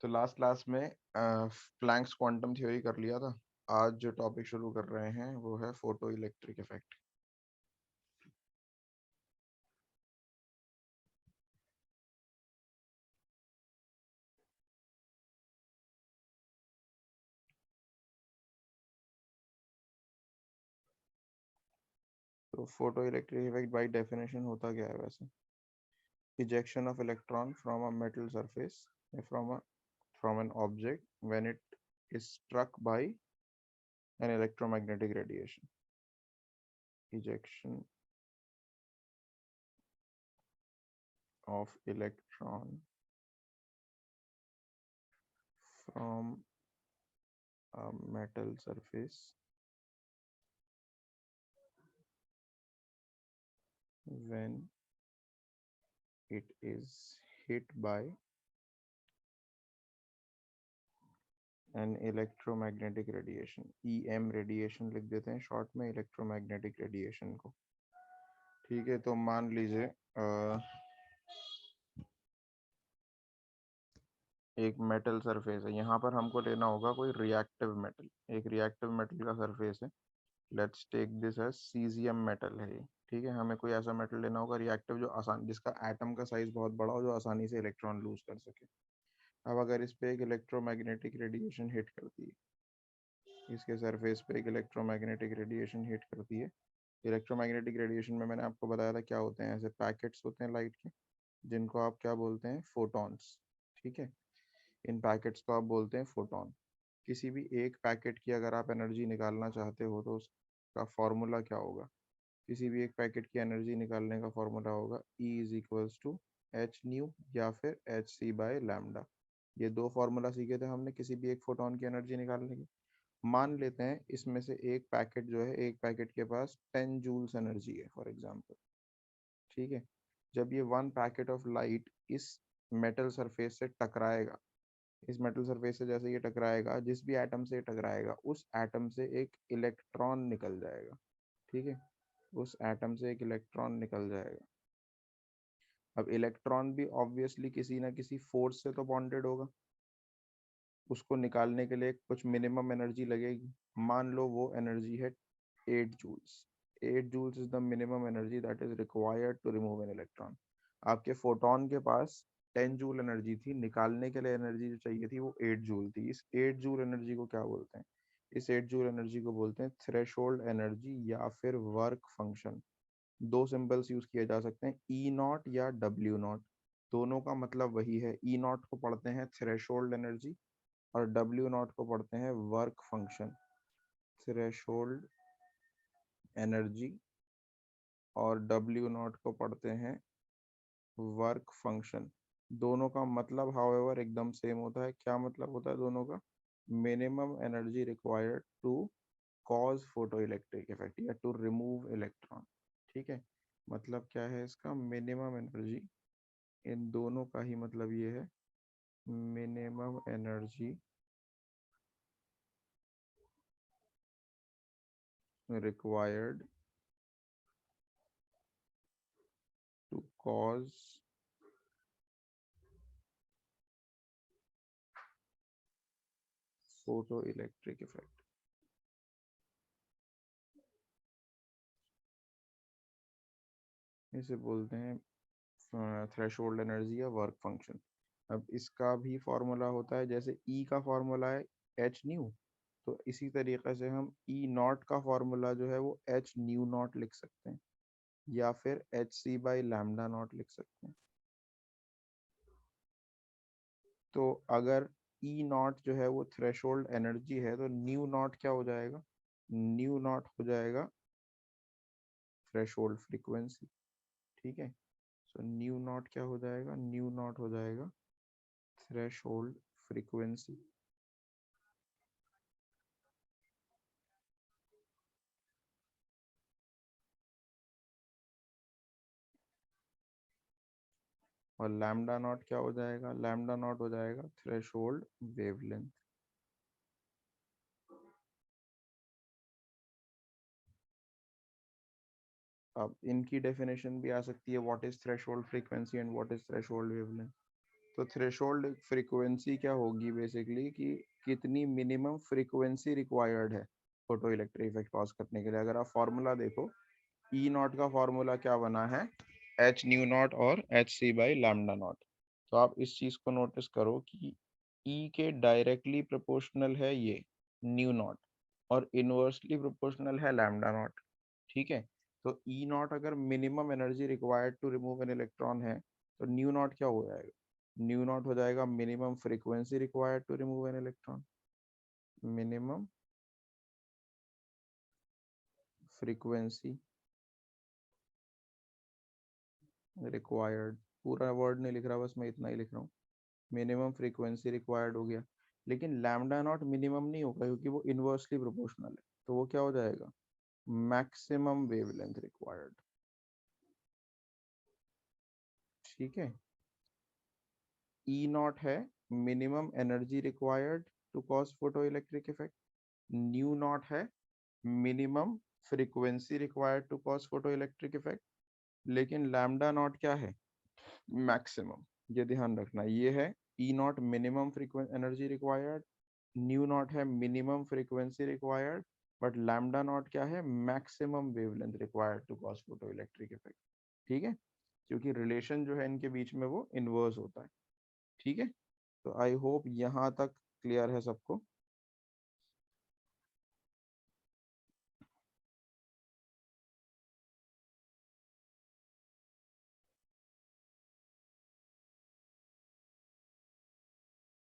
तो last class में Planck's quantum theory कर लिया था। आज जो टॉपिक शुरू कर रहे हैं वो है फोटो इलेक्ट्रिक इफेक्ट। तो photo electric effect by definition होता क्या है वैसे? Ejection of electron from a metal surface from an object when it is struck by an electromagnetic radiation. Ejection of electron from a metal surface when it is hit by an electromagnetic radiation. EM radiation लिख देते हैं short में, electromagnetic radiation को। ठीक है, तो मान लीजिए एक मेटल सरफेस है। यहाँ पर हमको लेना होगा कोई रिएक्टिव मेटल। एक रिएक्टिव मेटल का सरफेस है। Let's take this as caesium metal है ये। ठीक है, हमें कोई ऐसा मेटल लेना होगा रिएक्टिव जो आसान, जिसका एटम का साइज बहुत बड़ा हो, जो आसानी से इलेक्ट्रॉन लूज कर सके। अब अगर इस पे एक इलेक्ट्रोमैग्नेटिक रेडिएशन हिट करती है, इसके सरफेस पे एक इलेक्ट्रोमैग्नेटिक रेडिएशन हिट करती है। इलेक्ट्रोमैग्नेटिक रेडिएशन में मैंने आपको बताया था क्या होते हैं, ऐसे पैकेट्स होते हैं लाइट के, जिनको आप क्या बोलते हैं, फोटॉन्स। ठीक है, इन पैकेट्स को आप बोलते हैं फोटॉन। किसी भी एक पैकेट की अगर आप एनर्जी निकालना चाहते हो तो उसका फॉर्मूला क्या होगा? किसी भी एक पैकेट की एनर्जी निकालने का फॉर्मूला होगा E is equals to H nu या फिर एच सी बाय लैम्डा। ये दो फार्मूला सीखे थे हमने किसी भी एक फोटोन की एनर्जी निकालने के। मान लेते हैं इसमें से एक पैकेट जो है, एक पैकेट के पास 10 जूल्स एनर्जी है फॉर एग्जांपल। ठीक है, जब ये वन पैकेट ऑफ लाइट इस मेटल सरफेस से टकराएगा, इस मेटल सरफेस से जैसे ये टकराएगा, जिस भी एटम से टकराएगा उस एटम से एक इलेक्ट्रॉन निकल जाएगा। ठीक है, उस एटम से एक इलेक्ट्रॉन निकल जाएगा। अब इलेक्ट्रॉन भी ऑब्वियसली किसी ना किसी फोर्स से तो बॉन्डेड होगा। उसको निकालने के लिए कुछ मिनिमम एनर्जी लगेगी। मान लो वो एनर्जी है 8 joules. 8 joules is the minimum energy that is required to remove an electron. आपके फोटोन के पास 10 जूल एनर्जी थी, निकालने के लिए एनर्जी जो चाहिए थी वो 8 जूल थी। इस 8 जूल एनर्जी को क्या बोलते हैं? इस 8 जूल एनर्जी को बोलते हैं थ्रेशोल्ड एनर्जी या फिर वर्क फंक्शन। दो सिंबल्स यूज किए जा सकते हैं, ई नॉट या डब्ल्यू नॉट। दोनों का मतलब वही है। ई नॉट को पढ़ते हैं थ्रेशोल्ड एनर्जी और डब्ल्यू नॉट को पढ़ते हैं वर्क फंक्शन। थ्रेशोल्ड एनर्जी और डब्ल्यू नॉट को पढ़ते हैं वर्क फंक्शन। दोनों का मतलब हाउएवर एकदम सेम होता है। क्या मतलब होता है दोनों का? Minimum energy required to cause photo electric effect या टू रिमूव इलेक्ट्रॉन। ठीक है, मतलब क्या है इसका? Minimum energy. इन दोनों का ही मतलब ये है, minimum energy required to cause photo electric effect. इसे बोलते हैं थ्रेशोल्ड एनर्जी या वर्क फंक्शन। अब इसका भी फॉर्मूला होता है, जैसे ई का फॉर्मूला है एच न्यू, तो इसी तरीके से हम ई नॉट का फॉर्मूला जो है वो एच न्यू नॉट लिख सकते हैं या फिर H C by lambda nought लिख सकते हैं। तो अगर ई नॉट जो है वो थ्रेशोल्ड एनर्जी है तो न्यू नॉट क्या हो जाएगा? न्यू नॉट हो जाएगा थ्रेशोल्ड फ्रीक्वेंसी। ठीक है, सो न्यू नॉट क्या हो जाएगा? न्यू नॉट हो जाएगा थ्रेशोल्ड फ्रीक्वेंसी। और लैम्डा नॉट क्या हो जाएगा? लैम्डा नॉट हो जाएगा थ्रेशोल्ड वेवलेंथ। अब इनकी डेफिनेशन भी आ सकती है, what is threshold frequency and what is threshold wavelength. तो थ्रेशोल्ड फ्रीक्वेंसी क्या होगी बेसिकली कि कितनी मिनिमम फ्रीक्वेंसी रिक्वायर्ड है फोटो इलेक्ट्रिक इफेक्ट कॉज करने के लिए। अगर आप फॉर्मूला देखो, ई नॉट का फॉर्मूला क्या बना है, एच न्यू नॉट और H C by lambda nought. तो आप इस चीज को नोटिस करो कि ई के डायरेक्टली प्रोपोर्शनल है ये न्यू नॉट और इनवर्सली प्रोपोर्शनल है लैम्डा नॉट। ठीक है, तो ई नॉट अगर minimum energy required to remove an electron है तो न्यू नॉट क्या हो जाएगा, न्यू नॉट हो जाएगा minimum frequency required to remove an electron, minimum frequency required. पूरा वर्ड नहीं लिख रहा, बस मैं इतना ही लिख रहा हूँ, मिनिमम फ्रीक्वेंसी रिक्वायर्ड हो गया। लेकिन लैम्डा नॉट मिनिमम नहीं होगा क्योंकि वो इनवर्सली प्रोपोर्शनल है, तो वो क्या हो जाएगा, मैक्सिमम वेवलेंथ रिक्वायर्ड। ठीक है, ई नॉट है minimum energy required to cause photo electric effect, nu naught है minimum frequency required to cause photo electric effect. लेकिन लैम्डा नॉट क्या है, मैक्सिमम। ये ध्यान रखना, ये है E naught minimum frequency energy required, nu naught है minimum frequency required, but lambda naught क्या है, maximum wavelength required to cause photo electric effect. ठीक है, क्योंकि रिलेशन जो है इनके बीच में वो इनवर्स होता है। ठीक है, तो आई होप यहाँ तक क्लियर है सबको।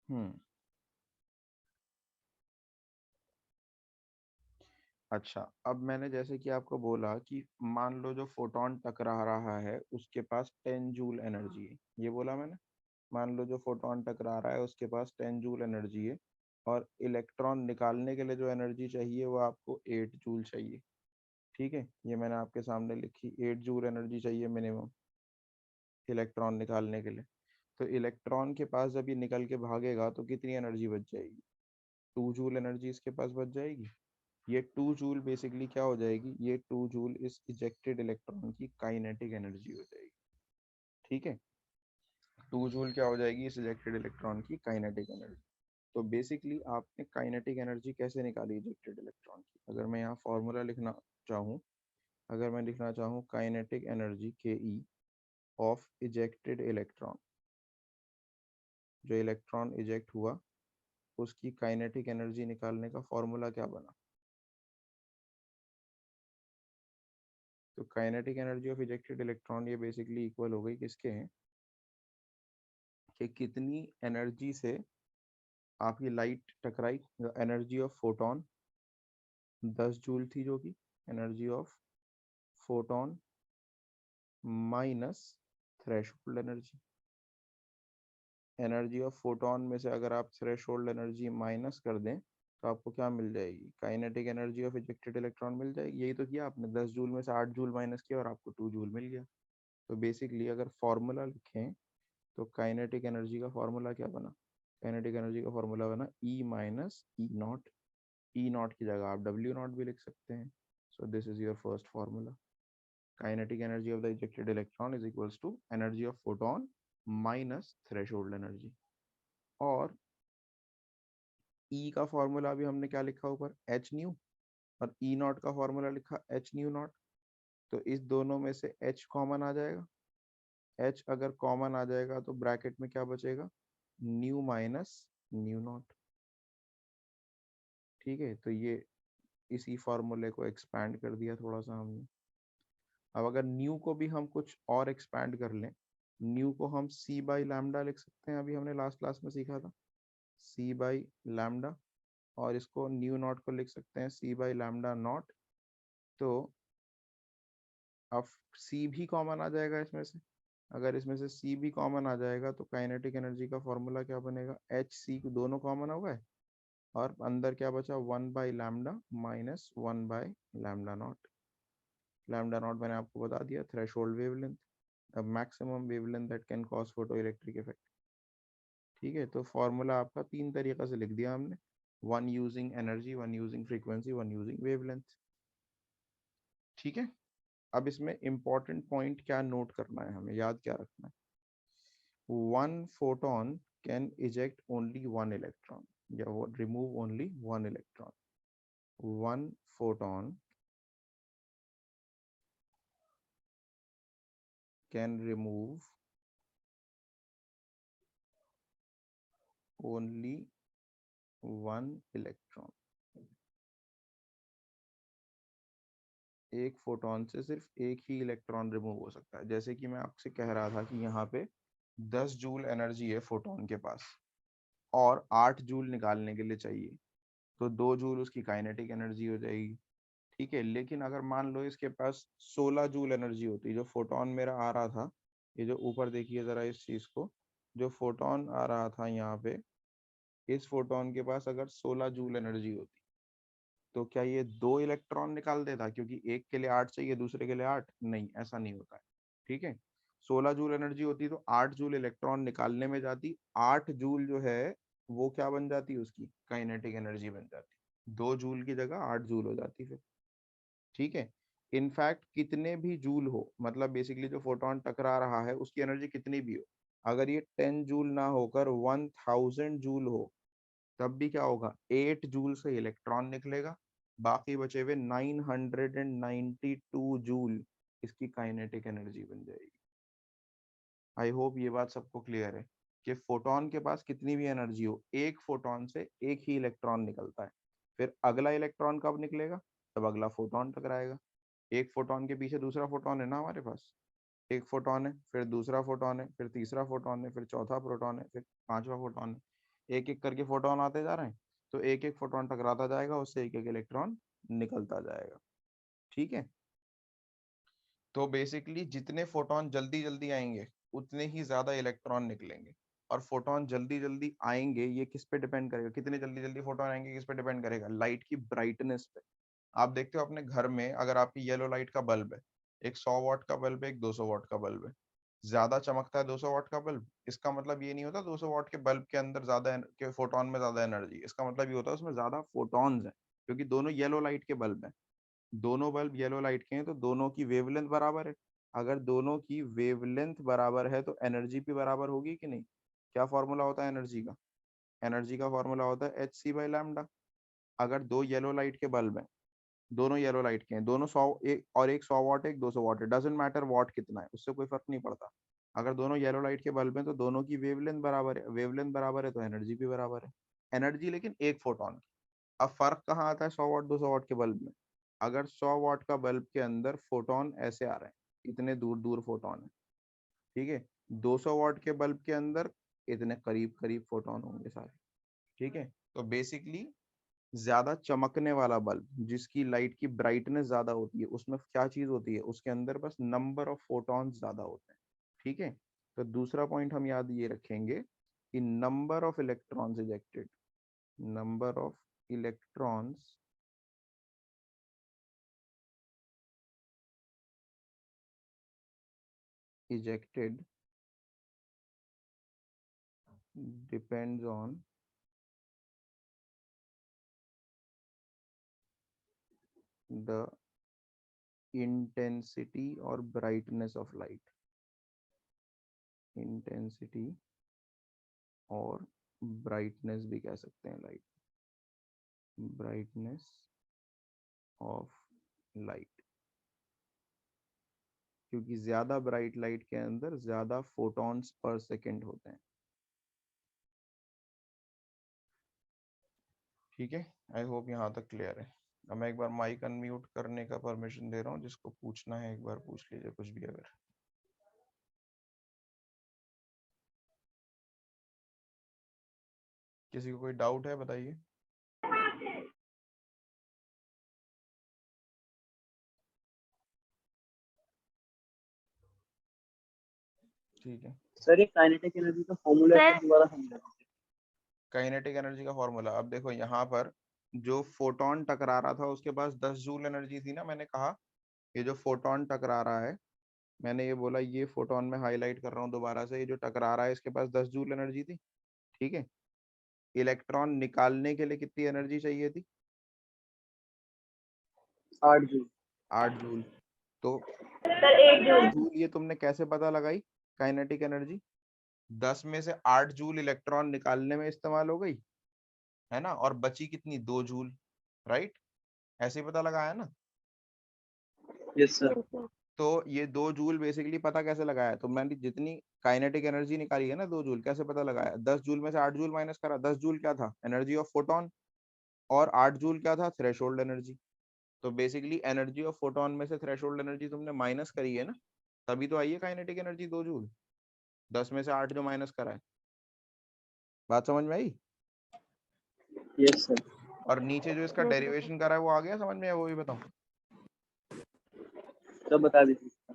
हम्म, अच्छा, अब मैंने जैसे कि आपको बोला कि मान लो जो फोटोन टकरा रहा है उसके पास 10 जूल एनर्जी है, ये बोला मैंने। मान लो जो फोटोन टकरा रहा है उसके पास 10 जूल एनर्जी है और इलेक्ट्रॉन निकालने के लिए जो एनर्जी चाहिए वो आपको 8 जूल चाहिए। ठीक है, ये मैंने आपके सामने लिखी, 8 जूल एनर्जी चाहिए मिनिमम इलेक्ट्रॉन निकालने के लिए। तो इलेक्ट्रॉन के पास जब ये निकल के भागेगा तो कितनी एनर्जी बच जाएगी, 2 जूल एनर्जी इसके पास बच जाएगी। ये 2 जूल बेसिकली क्या हो जाएगी, ये 2 जूल इस इजेक्टेड इलेक्ट्रॉन की काइनेटिक एनर्जी हो जाएगी। ठीक है, 2 जूल क्या हो जाएगी इस इजेक्टेड इलेक्ट्रॉन की काइनेटिक एनर्जी। तो बेसिकली आपने काइनेटिक एनर्जी कैसे निकाली इजेक्टेड इलेक्ट्रॉन की, अगर मैं यहाँ फॉर्मूला लिखना चाहूँ, अगर मैं लिखना चाहूँ काइनेटिक एनर्जी के ई ऑफ इजेक्टेड इलेक्ट्रॉन, जो इलेक्ट्रॉन इजेक्ट हुआ उसकी काइनेटिक एनर्जी निकालने का फॉर्मूला क्या बना। तो kinetic energy of ejected electron ये बेसिकली इक्वल हो गई किसके हैं, कि कितनी एनर्जी से आपकी लाइट टकराई, एनर्जी ऑफ फोटोन 10 जूल थी, जो कि energy of photon minus threshold energy. Energy of photon में से अगर आप थ्रेशोल्ड एनर्जी माइनस कर दें तो आपको क्या मिल जाएगी, kinetic energy of ejected electron मिल जाएगी। यही तो किया आपने, 10 जूल में से 8 जूल माइनस किया और आपको 2 जूल मिल गया। तो बेसिकली अगर फॉर्मूला लिखें तो काइनेटिक एनर्जी का फॉर्मूला क्या बना, काइनेटिक एनर्जी का फॉर्मूला बना E minus E naught. E naught की जगह आप डब्ल्यू नॉट भी लिख सकते हैं। So this is your first formula, kinetic energy of the ejected electron is equals to energy of photon minus threshold energy. और ई का फॉर्मूला भी हमने क्या लिखा ऊपर, एच न्यू, और ई नॉट का फॉर्मूला लिखा एच न्यू नॉट। तो इस दोनों में से एच कॉमन आ जाएगा, एच अगर कॉमन आ जाएगा तो ब्रैकेट में क्या बचेगा, न्यू माइनस न्यू नॉट। ठीक है, तो ये इसी फॉर्मूले को एक्सपैंड कर दिया थोड़ा सा हमने। अब अगर न्यू को भी हम कुछ और एक्सपैंड कर लें, न्यू को हम सी बाई लैम्डा लिख सकते हैं, अभी हमने लास्ट क्लास में सीखा था, सी बाई लैम्डा। और इसको न्यू नॉट को लिख सकते हैं सी बाई लैम्डा नॉट। तो अब सी भी कॉमन आ जाएगा इसमें से, अगर इसमें से सी भी कॉमन आ जाएगा तो काइनेटिक एनर्जी का फॉर्मूला क्या बनेगा, एच सी दोनों कॉमन हो गए और अंदर क्या बचा, 1/λ माइनस 1/λ0। लैम्डा नॉट मैंने आपको बता दिया, threshold wavelength, the maximum wavelength that can cause photo electric effect. ठीक है, तो फॉर्मूला आपका 3 तरीका से लिख दिया हमने, one using energy, one using frequency, one using wavelength. ठीक है, अब इसमें इंपॉर्टेंट पॉइंट क्या नोट करना है, हमें याद क्या रखना है, one photon can eject only one electron, या वो remove only one electron. One photon can remove only one electron. एक फोटोन से सिर्फ एक ही इलेक्ट्रॉन रिमूव हो सकता है। जैसे कि मैं आपसे कह रहा था कि यहाँ पे 10 जूल एनर्जी है फोटोन के पास और 8 जूल निकालने के लिए चाहिए, तो 2 जूल उसकी काइनेटिक एनर्जी हो जाएगी। ठीक है, लेकिन अगर मान लो इसके पास 16 जूल एनर्जी होती, जो फोटोन मेरा आ रहा था, ये जो ऊपर देखिए जरा इस चीज को, जो फोटोन आ रहा था यहाँ पे, इस फोटोन के पास अगर 16 जूल एनर्जी होती, तो क्या ये 2 इलेक्ट्रॉन निकाल देता? क्योंकि एक के लिए 8 चाहिए, दूसरे के लिए 8 नहीं, ऐसा नहीं होता है। ठीक है, 16 जूल एनर्जी होती तो 8 जूल इलेक्ट्रॉन निकालने में जाती, 8 जूल जो है वो क्या बन जाती, उसकी काइनेटिक एनर्जी बन जाती, 2 जूल की जगह 8 जूल हो जाती फिर। ठीक है, इनफैक्ट कितने भी जूल हो, मतलब बेसिकली जो फोटोन टकरा रहा है उसकी एनर्जी कितनी भी हो, अगर ये 10 जूल ना होकर 1000 जूल हो, तब भी क्या होगा, 8 जूल से इलेक्ट्रॉन निकलेगा, बाकी बचे हुए 992 जूल इसकी काइनेटिक एनर्जी बन जाएगी। आई होप ये बात सबको क्लियर है कि फोटोन के पास कितनी भी एनर्जी हो, एक फोटोन से एक ही इलेक्ट्रॉन निकलता है। फिर अगला इलेक्ट्रॉन कब निकलेगा, तब अगला फोटोन टकराएगा। एक फोटोन के पीछे दूसरा फोटोन है ना हमारे पास, एक फोटोन है, फिर दूसरा फोटोन है, फिर तीसरा फोटोन है, फिर चौथा फोटोन है, फिर पांचवा फोटोन है, एक एक करके फोटोन आते जा रहे हैं, तो एक एक फोटोन टकराता जाएगा, उससे एक एक इलेक्ट्रॉन निकलता जाएगा। ठीक है, तो बेसिकली जितने फोटोन जल्दी जल्दी आएंगे उतने ही ज्यादा इलेक्ट्रॉन निकलेंगे। और फोटोन जल्दी जल्दी आएंगे ये किस पे डिपेंड करेगा, कितने जल्दी जल्दी फोटोन आएंगे किस पे डिपेंड करेगा, लाइट की ब्राइटनेस पे। आप देखते हो अपने घर में, अगर आपकी येलो लाइट का बल्ब है, एक 100 वाट का बल्ब है, एक 200 वाट का बल्ब है, ज्यादा चमकता है 200 वाट का बल्ब, इसका मतलब ये नहीं होता 200 वाट के बल्ब के अंदर ज्यादा के फोटोन में ज्यादा एनर्जी, इसका मतलब ये होता है उसमें ज्यादा फोटॉन्स है, क्योंकि दोनों येलो लाइट के बल्ब हैं। दोनों बल्ब येलो लाइट के हैं तो दोनों की वेवलेंथ बराबर है। अगर दोनों की वेवलेंथ बराबर है तो एनर्जी भी बराबर होगी कि नहीं? क्या फॉर्मूला होता है एनर्जी का? एनर्जी का फॉर्मूला होता है Hc/λ। अगर दो येलो लाइट के बल्ब हैं, दोनों येलो लाइट के हैं, दोनों 100, एक और एक 100 वाट, एक 200 वाट है, डजेंट मैटर वाट कितना है, उससे कोई फर्क नहीं पड़ता। अगर दोनों येलो लाइट के बल्ब हैं तो दोनों की वेवलेंथ बराबर है, वेवलेंथ बराबर है तो एनर्जी भी बराबर है। एनर्जी लेकिन एक फोटोन। अब फर्क कहाँ आता है 100 वाट 200 वाट के बल्ब में? अगर 100 वाट का बल्ब के अंदर फोटोन ऐसे आ रहे हैं, इतने दूर दूर फोटोन है, ठीक है, 200 वाट के बल्ब के अंदर इतने करीब करीब फोटोन होंगे सारे। ठीक है, तो बेसिकली ज्यादा चमकने वाला बल्ब जिसकी लाइट की ब्राइटनेस ज्यादा होती है, उसमें क्या चीज होती है, उसके अंदर बस नंबर ऑफ फोटॉन्स ज्यादा होते हैं। ठीक है, तो दूसरा पॉइंट हम याद ये रखेंगे कि number of electrons ejected, number of electrons ejected depends on the intensity or brightness of light, intensity और brightness भी कह सकते हैं, लाइट, brightness of light। क्योंकि ज्यादा ब्राइट लाइट के अंदर ज्यादा फोटॉन्स पर सेकेंड होते हैं। ठीक है, आई होप यहाँ तक क्लियर है। अब मैं एक बार माइक अनम्यूट करने का परमिशन दे रहा हूँ, जिसको पूछना है एक बार पूछ लीजिए कुछ भी अगर। किसी को कोई डाउट है बताइए। ठीक है सर, ये काइनेटिक एनर्जी का फॉर्मूला है, दोबारा समझा। काइनेटिक एनर्जी का फॉर्मूला, अब देखो यहाँ पर जो फोटोन टकरा रहा था उसके पास 10 जूल एनर्जी थी ना, मैंने कहा ये जो फोटोन टकरा रहा है, मैंने ये बोला ये फोटोन में हाईलाइट कर रहा हूँ दोबारा से, ये जो टकरा रहा है इसके पास 10 जूल एनर्जी थी। ठीक है, इलेक्ट्रॉन निकालने के लिए कितनी एनर्जी चाहिए थी? 8 जूल। 8 जूल। तो सर 1 जूल। जूल ये तुमने कैसे पता लगाई काइनेटिक एनर्जी? 10 में से 8 जूल इलेक्ट्रॉन निकालने में इस्तेमाल हो गई, है ना, और बची कितनी, 2 जूल, राइट, ऐसे ही पता लगाया ना। Yes sir. तो ये 2 जूल बेसिकली पता कैसे लगाया, तो मैंने जितनी काइनेटिक एनर्जी निकाली है ना 2 जूल, कैसे पता लगाया, 10 जूल में से 8 जूल माइनस करा, 10 जूल क्या था, एनर्जी ऑफ फोटोन, और 8 जूल क्या था, थ्रेशोल्ड एनर्जी। तो बेसिकली एनर्जी ऑफ फोटोन में से थ्रेशोल्ड एनर्जी तुमने माइनस करी है ना, तभी तो आई है काइनेटिक एनर्जी 2 जूल, 10 में से 8 जो माइनस करा है। बात समझ में आई। Yes sir. और नीचे जो इसका डेरिवेशन करा है वो आ गया समझ में, वो भी बताऊं। सब बता दीजिए।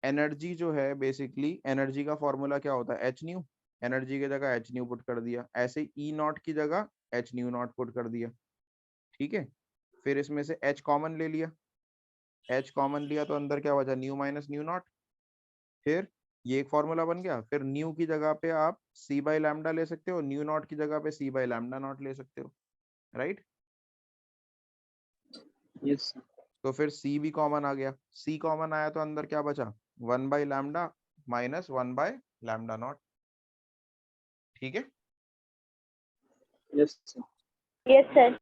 एनर्जी जो है बेसिकली, एनर्जी का फॉर्मूला क्या होता है, एच न्यू, एनर्जी की जगह एच न्यू पुट कर दिया, ऐसे ई नॉट की जगह एच न्यू नॉट पुट कर दिया, ठीक है। फिर इसमें से एच कॉमन ले लिया, एच कॉमन लिया तो अंदर क्या बचा, न्यू माइनस न्यू नॉट। फिर ये एक फॉर्मूला बन गया, फिर न्यू की जगह पे आप सी बाई लैम्डा ले सकते हो, न्यू नॉट की जगह पे सी बाई लैम्डा नॉट ले सकते हो, राइट। Yes sir. तो फिर सी भी कॉमन आ गया, सी कॉमन आया तो अंदर क्या बचा, 1/λ माइनस 1/λ नॉट, ठीक है। Yes sir. Yes sir.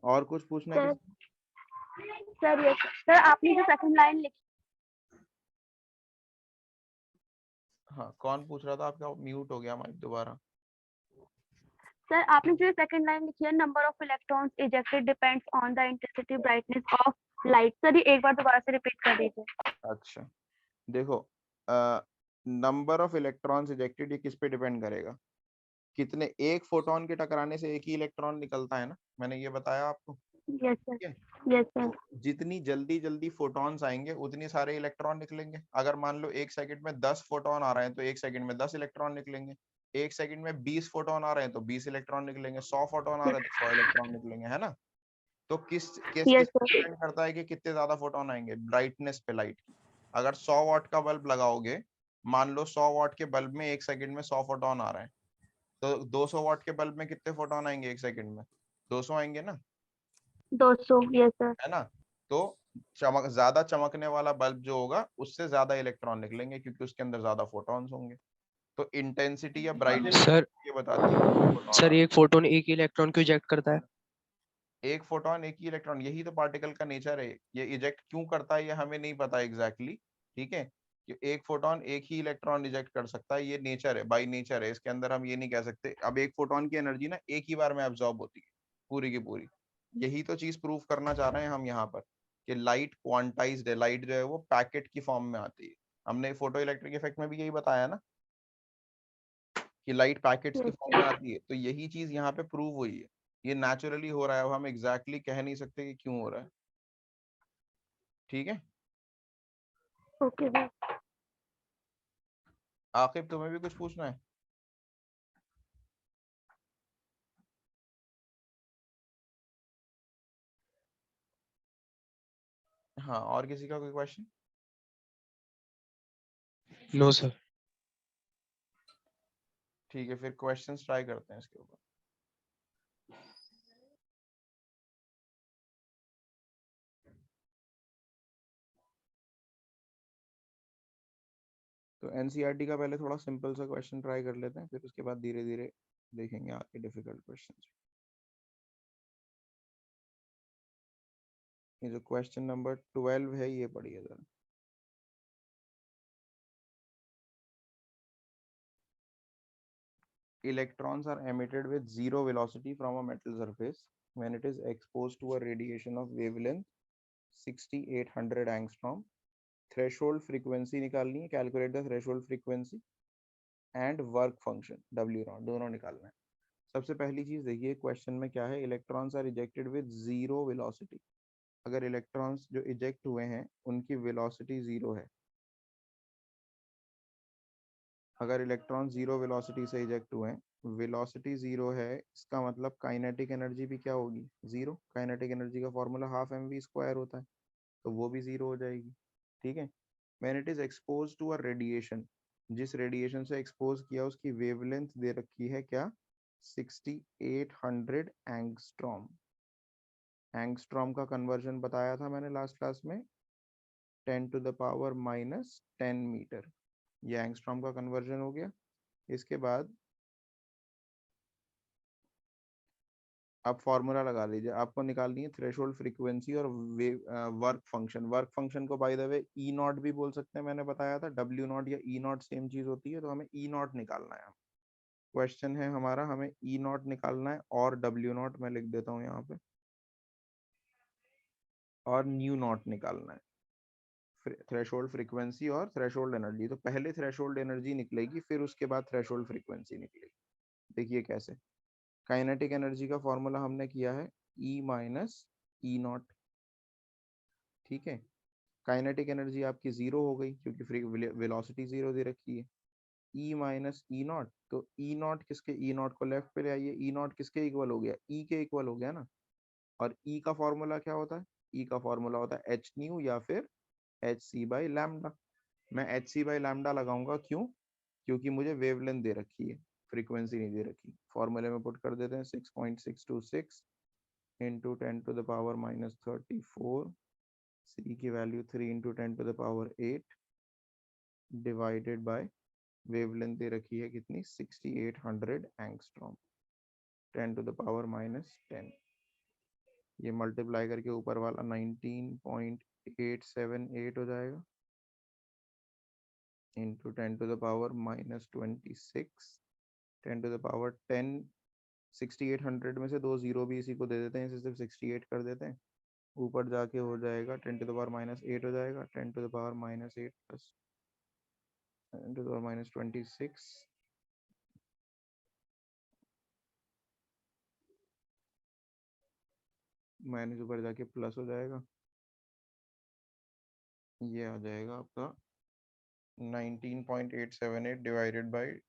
और कुछ पूछना है सर किसी। सर यस सर, आपने जो सेकंड लाइन लिखी, हाँ कौन पूछ रहा था, आपका म्यूट हो गया माइक दोबारा। सर आपने जो सेकंड लाइन लिखी है, number of electrons ejected depends on the intensity brightness of light, sir ये एक बार दोबारा से रिपीट कर दीजिए। अच्छा देखो, नंबर ऑफ इलेक्ट्रॉन्स इजेक्टेड ये किस पे डिपेंड करेगा, कितने, एक फोटोन के टकराने से एक ही इलेक्ट्रॉन निकलता है ना, मैंने ये बताया आपको, यस सर। ठीक है। Yes sir. तो जितनी जल्दी जल्दी फोटॉन्स आएंगे उतनी सारे इलेक्ट्रॉन निकलेंगे। अगर मान लो 1 सेकंड में 10 फोटोन आ रहे हैं तो 1 सेकंड में 10 इलेक्ट्रॉन निकलेंगे। 1 सेकंड में 20 फोटोन आ रहे हैं तो 20 इलेक्ट्रॉन निकलेंगे। 100 फोटोन आ रहे हैं तो 100 इलेक्ट्रॉन निकलेंगे, है ना। तो किस किस यस किस पे सर। डिपेंड करता है कि कितने ज्यादा फोटोन आएंगे, ब्राइटनेस पे, लाइट की। अगर 100 वाट का बल्ब लगाओगे, मान लो 100 वाट के बल्ब में 1 सेकंड में 100 फोटोन आ रहे हैं, तो 200 वाट के बल्ब में कितने फोटोन आएंगे 1 सेकंड में, 200 आएंगे ना, 200। Yes sir. है ना। तो ज्यादा चमकने वाला बल्ब जो होगा उससे ज्यादा इलेक्ट्रॉन निकलेंगे क्योंकि उसके अंदर ज्यादा फोटॉन्स होंगे। तो इंटेंसिटी या ब्राइटनेस सर ये बताती है फोटॉन सर आ, एक फोटोन एक इलेक्ट्रॉन को इजेक्ट करता है। एक फोटॉन एक ही इलेक्ट्रॉन, यही तो पार्टिकल का नेचर है। ये इजेक्ट क्यों करता है ये हमें नहीं पता एग्जैक्टली, ठीक है। कि एक फोटॉन एक ही इलेक्ट्रॉन इजेक्ट कर सकता है, ये नेचर है, बाय नेचर है, इसके अंदर हम ये नहीं कह सकते। अब एक फोटॉन की एनर्जी ना एक ही बार में एब्जॉर्ब होती है पूरी की पूरी। यही तो चीज प्रूव करना चाह रहे हैं हम यहाँ पर, कि लाइट क्वांटाइज्ड है, लाइट जो है वो पैकेट की फॉर्म में आती है। हमने फोटो इलेक्ट्रिक इफेक्ट में भी यही बताया ना कि लाइट पैकेट्स की यस फॉर्म में सर। आती है, तो यही चीज यहाँ पे प्रूव हुई है। ये नेचुरली हो रहा है, हम एग्जैक्टली कह नहीं सकते कि क्यों हो रहा है, ठीक है। Okay sir. आकिब तुम्हें भी कुछ पूछना है। हाँ और किसी का कोई क्वेश्चन। No sir. ठीक है फिर क्वेश्चंस ट्राई करते हैं इसके ऊपर। तो एनसीईआरटी का पहले थोड़ा सिंपल सा क्वेश्चन ट्राई कर लेते हैं, फिर उसके बाद धीरे धीरे देखेंगे आगे डिफिकल्ट क्वेश्चंस। ये जो क्वेश्चन नंबर 12 है ये पढ़िए जरा। Electrons are emitted with zero velocity from a metal surface when it is exposed to a radiation of wavelength 6800 angstrom. Threshold frequency निकालनी है, calculate the threshold frequency and work function W naught, दोनों निकालना है। सबसे पहली चीज देखिए question में क्या है, electrons are ejected with zero velocity. अगर इलेक्ट्रॉन्स जो इजेक्ट हुए हैं उनकी वेलोसिटी जीरो है, अगर इलेक्ट्रॉन जीरो वेलोसिटी से इजेक्ट हुए हैं, वेलोसिटी जीरो है, इसका मतलब काइनेटिक एनर्जी भी क्या होगी, जीरो। काइनेटिक एनर्जी का formula half M V square होता है, तो वो भी जीरो हो जाएगी, ठीक है। When it is expose to a radiation, जिस रेडिएशन से एक्सपोज किया उसकी वेवलेंथ दे रखी है क्या, 6800 एंगस्ट्रॉम। एंगस्ट्रॉम का कन्वर्जन बताया था मैंने लास्ट क्लास में, 10 to the power minus 10 metre, ये एंगस्ट्रॉम का कन्वर्जन हो गया। इसके बाद आप फॉर्मूला लगा लीजिए, आपको निकालनी है थ्रेशोल्ड फ्रीक्वेंसी और वर्क फंक्शन। वर्क फंक्शन को by the way E not भी बोल सकते हैं, मैंने बताया था डब्ल्यू नॉट या ई नॉट सेम चीज होती है, तो हमें ई नॉट निकालना है। क्वेश्चन है हमारा, हमें ई नॉट निकालना है और डब्ल्यू नॉट मैं लिख देता हूँ यहाँ पे, और न्यू नॉट निकालना है। थ्रेशोल्ड फ्रीक्वेंसी और थ्रेशोल्ड एनर्जी, तो पहले थ्रेशोल्ड एनर्जी निकलेगी, फिर उसके बाद थ्रेशोल्ड फ्रीक्वेंसी निकलेगी। देखिए कैसे, काइनेटिक एनर्जी का फॉर्मूला हमने किया है E माइनस ई नॉट, ठीक है। काइनेटिक एनर्जी आपकी जीरो हो गई क्योंकि फ्री वेलोसिटी जीरो दे रखी है। E माइनस ई नॉट, तो ई नॉट किसके, ई नॉट को लेफ्ट पे ले आइए, ई नॉट किसके इक्वल हो गया, E के इक्वल हो गया ना। और E का फॉर्मूला क्या होता है, E का फॉर्मूला होता है एच न्यू या फिर एच सी बाई लैम्डा। मैं एच सी बाई लैम्डा लगाऊंगा, क्यों, क्योंकि मुझे वेवलेंथ दे रखी है, फ्रीक्वेंसी नहीं दे रखी। फॉर्मूले में पुट कर देते हैं 6.626 इंटू 10⁻⁻34, सी की value 3 into 10⁻8 divided by wavelength दे रखी है कितनी, 6800 एंगस्ट्रॉम, 10⁻⁻10। ये मल्टीप्लाई करके ऊपर वाला 19.878 हो जाएगा इंटू 10⁻⁻26, 10⁻10। 6800 में से दो जीरो भी इसी को दे देते हैं, इसे सिर्फ 68 कर देते हैं, ऊपर जाके हो जाएगा 10⁻⁻8 हो जाएगा, 10⁻⁻8 प्लस 10⁻26 माइनस ऊपर जाके प्लस हो जाएगा, ये आ जाएगा आपका 19.878 divided by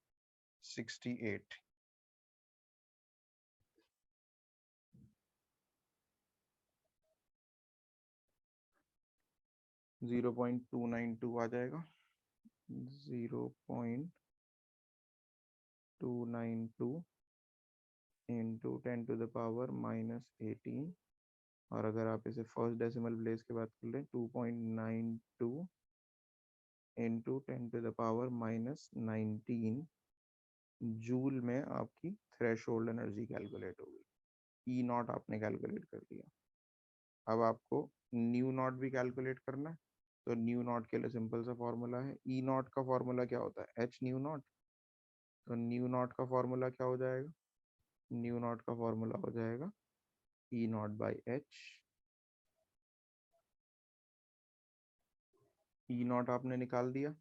68। Zero point two nine two आ जाएगा, 0.292 इंटू 10⁻⁻18। और अगर आप इसे फर्स्ट डेसिमल प्लेस के बाद कर लें, 2.92 इंटू 10⁻⁻19 जूल में आपकी थ्रेशोल्ड एनर्जी कैलकुलेट होगी। ई नॉट आपने कैलकुलेट कर दिया। अब आपको न्यू नॉट भी कैलकुलेट करना है, तो न्यू नॉट के लिए सिंपल सा फॉर्मूला है, ई नॉट का फॉर्मूला क्या होता है, एच न्यू नॉट। तो न्यू नॉट का फॉर्मूला क्या हो जाएगा, न्यू नॉट का फॉर्मूला हो जाएगा E naught by H. E naught आपने निकाल दिया,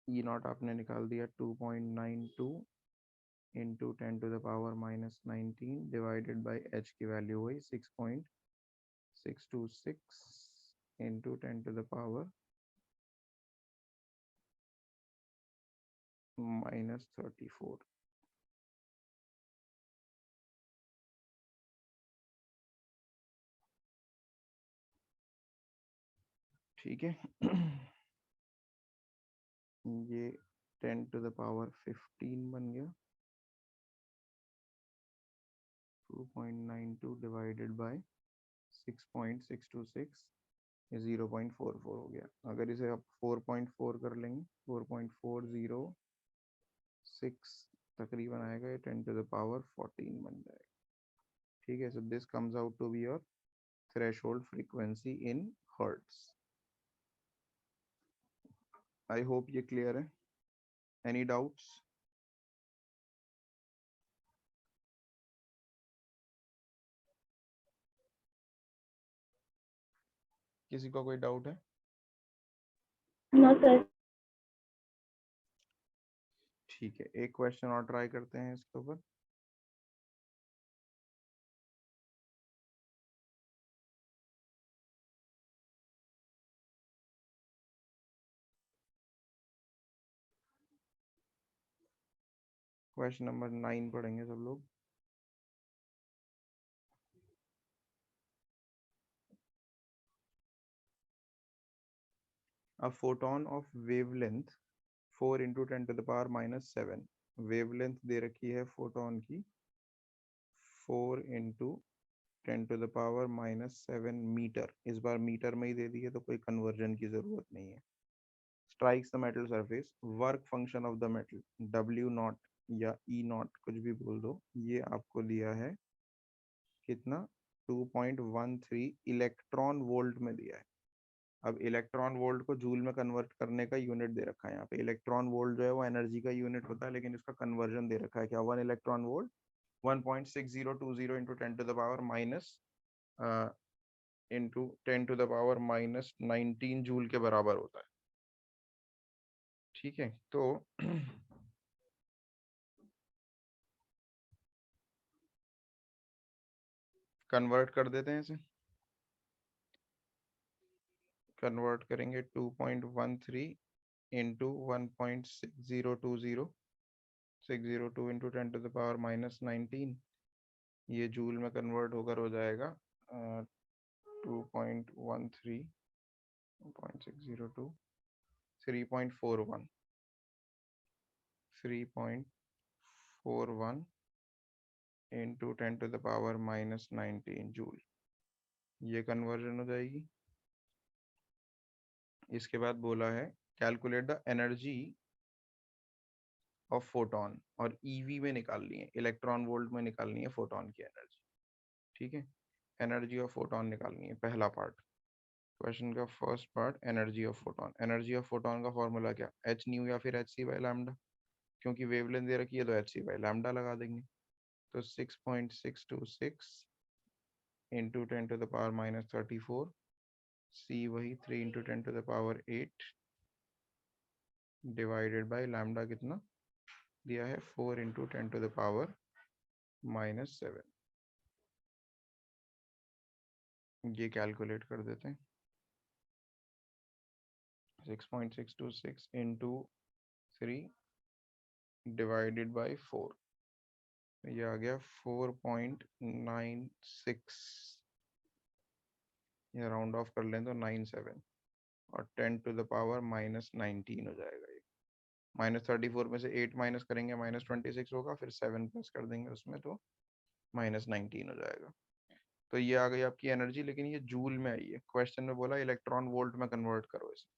ई नॉट आपने निकाल दिया 2.92 इंटू 10⁻⁻19 डिवाइडेड बाई एच की वैल्यू हुई 6.626 इंटू 10⁻⁻34। ठीक है। ये 10⁻15 बन गया, 2.92 डिवाइडेड बाय 6.626, ये 0.44 हो गया। अगर इसे आप 4.4 कर लेंगे, 4.406 तकरीबन आएगा, ये 10⁻14 बन जाएगा। ठीक है, so this comes out to be your threshold frequency in hertz. I hope ये क्लियर है। Any doubts? किसी को कोई डाउट है? No sir. ठीक है, एक क्वेश्चन और ट्राई करते हैं इसके ऊपर। क्वेश्चन नंबर 9 पढ़ेंगे सब लोग। A photon of wavelength 4 into 10⁻⁻7, wavelength दे रखी है फोटोन की 4 into 10⁻⁻7 मीटर, इस बार मीटर में ही दे दिए तो कोई कन्वर्जन की जरूरत नहीं है। Strikes the metal surface, work function of the metal W0 या E0 कुछ भी बोल दो, ये आपको दिया है कितना 2.13 इलेक्ट्रॉन वोल्ट में दिया है। अब इलेक्ट्रॉन वोल्ट को जूल में कन्वर्ट करने का यूनिट दे रखा है यहाँ पे। इलेक्ट्रॉन वोल्ट जो है वो एनर्जी का यूनिट होता है, लेकिन इसका कन्वर्जन दे रखा है क्या, 1 electron volt 1.6020 into 10⁻⁻, into 10⁻⁻19 joule के बराबर होता है। ठीक है, तो कन्वर्ट कर देते हैं इसे। कन्वर्ट करेंगे 2.13 इंटू 1.6020, 602 इंटू 10⁻⁻19, ये जूल में कन्वर्ट होकर हो जाएगा 2.13 0.602 3.41 इंटू 10⁻⁻19 जूल, ये कन्वर्जन हो जाएगी। इसके बाद बोला है calculate the energy of photon, और ईवी में निकालनी है, इलेक्ट्रॉन वोल्ट में निकालनी है फोटोन की एनर्जी। ठीक है, एनर्जी ऑफ फोटोन निकालनी है, पहला पार्ट क्वेश्चन का first part, energy of photon. Energy of photon का फॉर्मूला क्या, एच न्यू या फिर एच सी बाई लैम्डा, क्योंकि वेवलेंथ दे रखी है तो एच सी बाई लैम्डा लगा देंगे। तो 6.626 इंटू 10⁻⁻34, सी वही 3 इंटू 10⁻8 डिवाइडेड बाई लैम्डा कितना दिया है 4 इंटू 10⁻⁻7। ये कैलकुलेट कर देते हैं। 6.626 इंटू 3 डिवाइडेड बाई 4, ये आ गया 4.96, ये राउंड ऑफ कर लें तो 97, और 10⁻⁻19 हो जाएगा। ये -34 में से 8 माइनस करेंगे -26 होगा, फिर 7 प्लस कर देंगे उसमें तो -19 हो जाएगा। तो ये आ गई आपकी एनर्जी, लेकिन ये जूल में आई है। क्वेश्चन में बोला इलेक्ट्रॉन वोल्ट में कन्वर्ट करो इसे।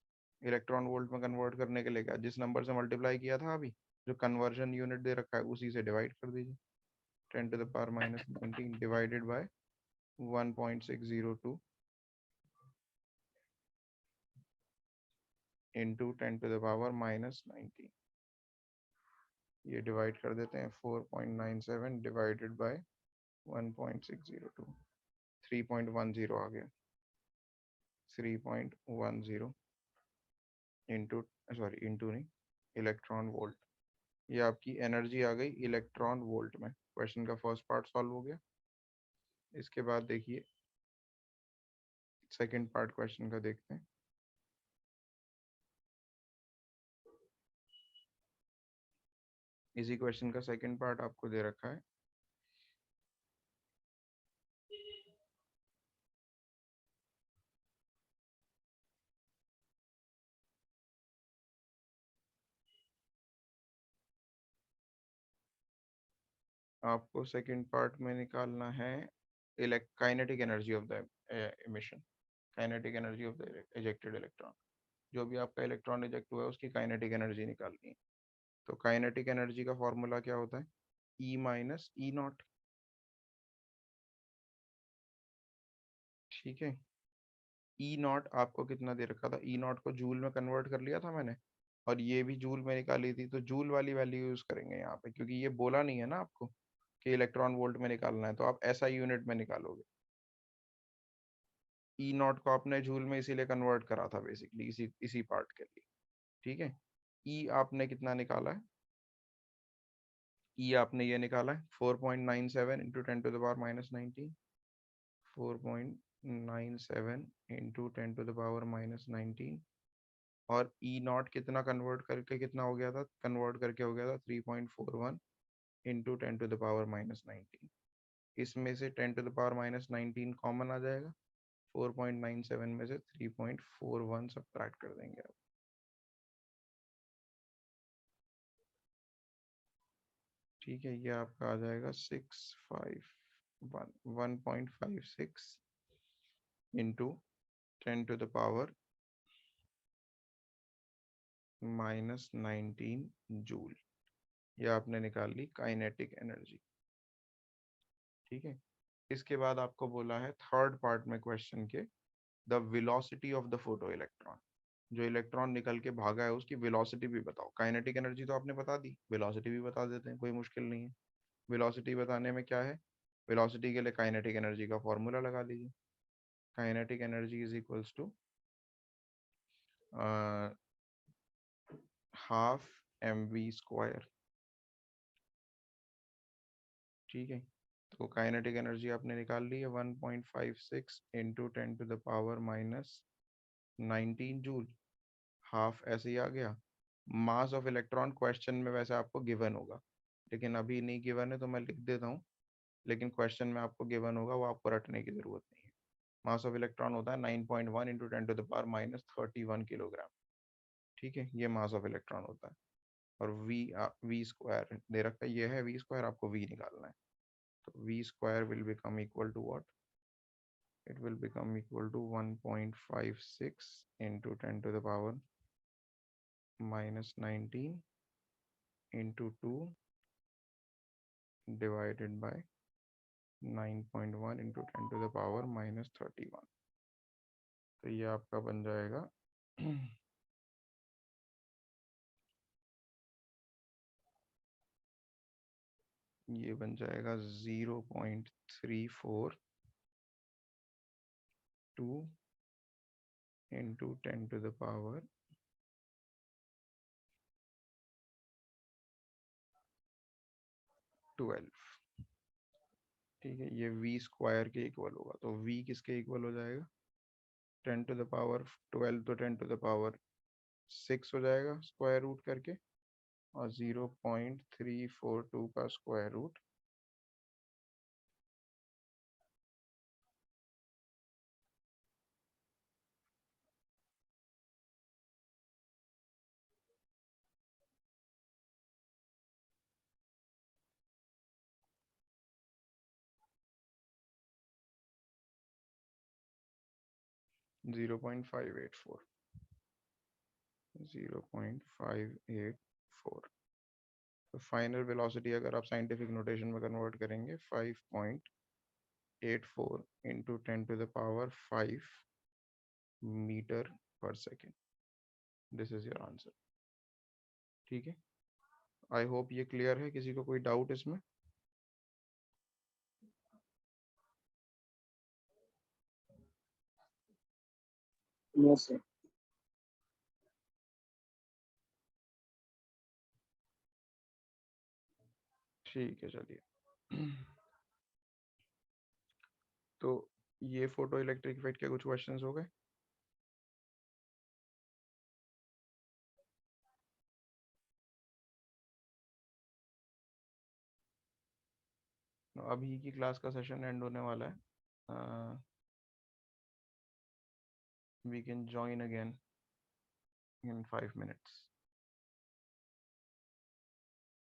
इलेक्ट्रॉन वोल्ट में कन्वर्ट करने के लिए क्या, जिस नंबर से मल्टीप्लाई किया था अभी, जो कन्वर्जन यूनिट दे रखा है उसी से डिवाइड कर दीजिए। 10⁻⁻19 डिवाइडेड बाय 1.602 इंटू 10⁻⁻19, ये डिवाइड कर देते हैं 4.97 डिवाइडेड बाय 1.602, 3.10 आ गया। 3.10 इंटू, सॉरी इंटू नहीं, इलेक्ट्रॉन वोल्ट। ये आपकी एनर्जी आ गई इलेक्ट्रॉन वोल्ट में। क्वेश्चन का फर्स्ट पार्ट सॉल्व हो गया। इसके बाद देखिए सेकंड पार्ट क्वेश्चन का देखते हैं। इसी क्वेश्चन का सेकंड पार्ट आपको दे रखा है। आपको सेकंड पार्ट में निकालना है kinetic energy of the emission, kinetic energy of the ejected electron. जो भी आपका इलेक्ट्रॉन इजेक्ट हुआ है उसकी काइनेटिक एनर्जी निकालनी है। तो काइनेटिक एनर्जी का फॉर्मूला क्या होता है, E माइनस ई नॉट। ठीक है, ई नॉट आपको कितना दे रखा था, ई नॉट को जूल में कन्वर्ट कर लिया था मैंने, और ये भी जूल में निकाली थी, तो जूल वाली वैल्यू यूज करेंगे यहाँ पे, क्योंकि ये बोला नहीं है ना आपको कि इलेक्ट्रॉन वोल्ट में निकालना है, तो आप SI यूनिट में निकालोगे। ई नॉट को आपने जूल में इसीलिए कन्वर्ट करा था बेसिकली, इसी पार्ट के लिए। ठीक है, ई आपने कितना निकाला है, ई आपने ये निकाला है 4.97 इंटू 10⁻⁻19, 4.97 इंटू 10⁻⁻19, और ई नॉट कितना कन्वर्ट करके कितना हो गया था, कन्वर्ट करके हो गया था 3.41 इंटू 10⁻⁻19। इसमें से 10⁻⁻19 कॉमन आ जाएगा, 4.97 में से 3.41 सब्ट्रैक्ट कर देंगे आप। ठीक है, ये आपका आ जाएगा 65 1.56 into 10 to the power -19 joule, ये आपने निकाल ली काइनेटिक एनर्जी। ठीक है, इसके बाद आपको बोला है थर्ड पार्ट में क्वेश्चन के the velocity of the photo electron, जो इलेक्ट्रॉन निकल के भागा है उसकी वेलोसिटी भी बताओ। काइनेटिक एनर्जी तो आपने बता दी, वेलोसिटी भी बता देते हैं, कोई मुश्किल नहीं है। वेलोसिटी बताने में क्या है, वेलोसिटी के लिए काइनेटिक एनर्जी का फॉर्मूला लगा लीजिए। Kinetic energy is equals to half mv²। ठीक है, तो काइनेटिक एनर्जी आपने निकाल ली है 1.56 into 10 to the power -19 joule, half ऐसे ही आ गया। मास ऑफ इलेक्ट्रॉन क्वेश्चन में वैसे आपको गिवन होगा, लेकिन अभी नहीं गिवन है तो मैं लिख देता हूँ, लेकिन क्वेश्चन में आपको गिवन होगा, वो आपको रटने की जरूरत नहीं है। मास ऑफ इलेक्ट्रॉन होता है 9.1 into 10 to the power -31 kilogram. ठीक है, ये मास ऑफ इलेक्ट्रॉन होता है। और v² दे रखा है, ये है v², आपको v निकालना है। तो v² will become equal to what? It will become equal to 1.56 into 10 to the power -19 into 2 divided by 9.1 into 10 to the power -31। तो ये आपका बन जाएगा ये बन जाएगा 0.342 into 10 to the power 12। ठीक है, ये v² के इक्वल होगा, तो v किसके इक्वल हो जाएगा, 10 टू द पावर 12, तो 10 टू द पावर 6 हो जाएगा स्क्वायर रूट करके, और 0.342 का स्क्वायर रूट 0.584 0.584। तो फाइनल वेलोसिटी अगर आप साइंटिफिक नोटेशन में कन्वर्ट करेंगे 5.84 into 10 to the power 5 metre पर second. This is your answer. ठीक है, आई होप ये क्लियर है। किसी को कोई डाउट इसमें? No sir. ठीक है, चलिए। तो ये फोटो इलेक्ट्रिक इफेक्ट के कुछ क्वेश्चंस हो गए। अभी की क्लास का सेशन एंड होने वाला है। We can join again in 5 minutes.